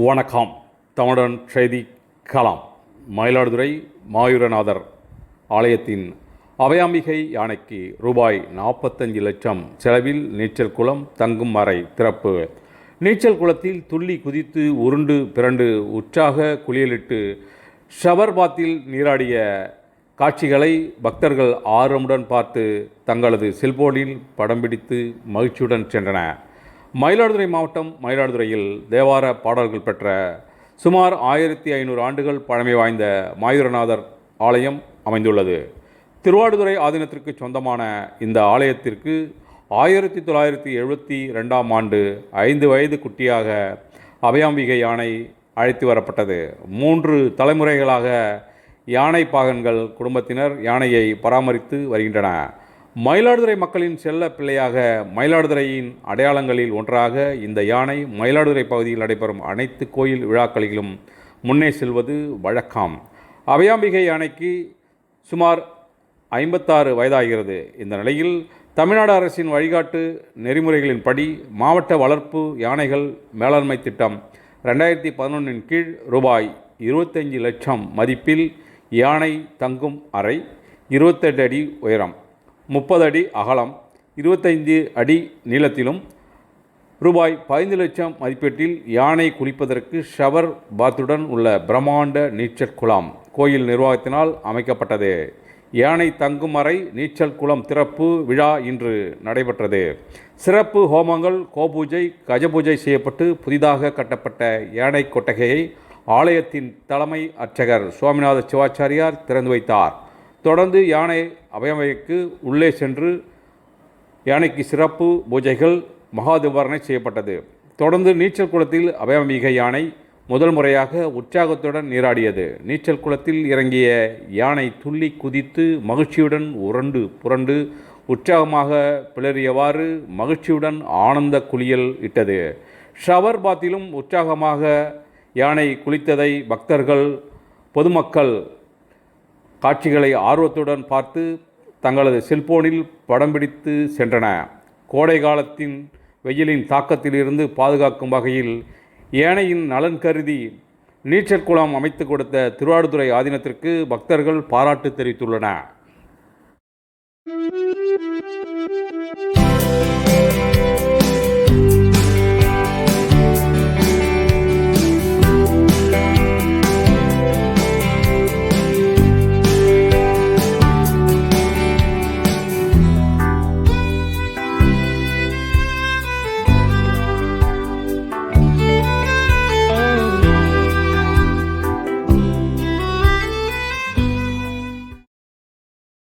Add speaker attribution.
Speaker 1: வணக்கம். தமிழன் செய்தி களம். மயிலாடுதுறை மாயூரநாதர் ஆலயத்தின் அபயாம்பிகை யானைக்கு ரூபாய் 45 லட்சம் செலவில் நீச்சல் குளம் தங்கும் அறை திறப்பு. நீச்சல் குளத்தில் துள்ளி குதித்து உருண்டு பிறண்டு உற்சாக குளியலிட்டு ஷவர் பாத்தில் நீராடிய காட்சிகளை பக்தர்கள் ஆர்வமுடன் பார்த்து தங்களது செல்போனில் படம் பிடித்து மகிழ்ச்சியுடன் சென்றனர். மயிலாடுதுறை மாவட்டம் மயிலாடுதுறையில் தேவார பாடல்கள் பெற்ற சுமார் 1500 ஆண்டுகள் பழமை வாய்ந்த மாயூரநாதர் ஆலயம் அமைந்துள்ளது. திருவாடுதுறை ஆதீனத்திற்கு சொந்தமான இந்த ஆலயத்திற்கு 1972ஆம் ஆண்டு 5 வயது குட்டியாக அபயாம்பிகை யானை அழைத்து வரப்பட்டது. 3 தலைமுறைகளாக யானை பாகன்கள் குடும்பத்தினர் யானையை பராமரித்து வருகின்றனர். மயிலாடுதுறை மக்களின் செல்ல பிள்ளையாக மயிலாடுதுறையின் அடையாளங்களில் ஒன்றாக இந்த யானை மயிலாடுதுறை பகுதியில் நடைபெறும் அனைத்து கோயில் விழாக்களிலும் முன்னே செல்வது வழக்கம். அபயாம்பிகை யானைக்கு சுமார் 56 வயதாகிறது. இந்த நிலையில் தமிழ்நாடு அரசின் வழிகாட்டு நெறிமுறைகளின்படி மாவட்ட வளர்ப்பு யானைகள் மேலாண்மை திட்டம் 2011 கீழ் ரூபாய் 25 லட்சம் மதிப்பில் யானை தங்கும் அறை 28 அடி உயரம், 30 அடி அகலம், 25 அடி நீளத்திலும் ரூபாய் 15 லட்சம் மதிப்பீட்டில் யானை குளிப்பதற்கு ஷவர் பாத்துடன் உள்ள பிரம்மாண்ட நீச்சல் குளம் கோயில் நிர்வாகத்தினால் அமைக்கப்பட்டது. யானை தங்கும் அறை நீச்சல் குளம் திறப்பு விழா இன்று நடைபெற்றது. சிறப்பு ஹோமங்கள், கோபூஜை, கஜபூஜை செய்யப்பட்டு புதிதாக கட்டப்பட்ட யானை கொட்டகையை ஆலயத்தின் தலைமை அர்ச்சகர் சுவாமிநாத சிவாச்சாரியார் திறந்து வைத்தார். தொடர்ந்து யானை அபயாம்பிகைக்கு உள்ளே சென்று யானைக்கு சிறப்பு பூஜைகள், மகாதிபாரணை செய்யப்பட்டது. தொடர்ந்து நீச்சல் குளத்தில் அபயாம்பிகை யானை முதல் முறையாக உற்சாகத்துடன் நீராடியது. நீச்சல் குளத்தில் இறங்கிய யானை துள்ளி குதித்து மகிழ்ச்சியுடன் உருண்டு புரண்டு உற்சாகமாக பிளறியவாறு மகிழ்ச்சியுடன் ஆனந்த குளியல் இட்டது. ஷவர் பாத்திலும் உற்சாகமாக யானை குளித்ததை பக்தர்கள், பொதுமக்கள் காட்சிகளை ஆர்வத்துடன் பார்த்து தங்களது செல்போனில் படம் பிடித்து சென்றன. கோடை காலத்தின் வெயிலின் தாக்கத்திலிருந்து பாதுகாக்கும் வகையில் யானையின் நலன் கருதி நீச்சல் குளம் அமைத்து கொடுத்த திருவாடுதுறை ஆதீனத்திற்கு பக்தர்கள் பாராட்டு தெரிவித்துள்ளனர்.